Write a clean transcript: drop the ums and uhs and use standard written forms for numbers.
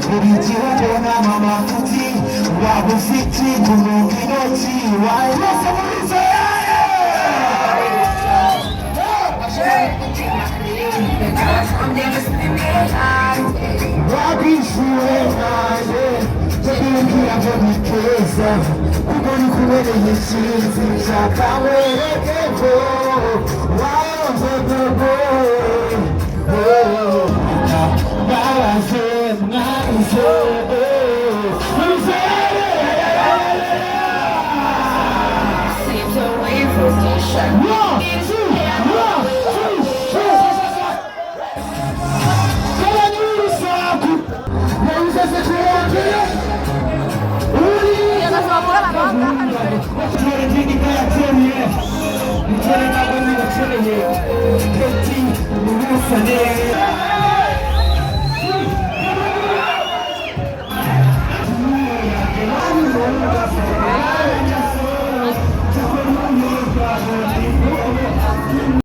buri gihugu n'amafuti waba ufite guhunga intoki wayose muri zo wabishuwe naye tubibwira ngo ni keza kuko ni kubereye ikinzi cyakawerekeho wayobodobo babaze mwaze Seems a way for station. Thank you.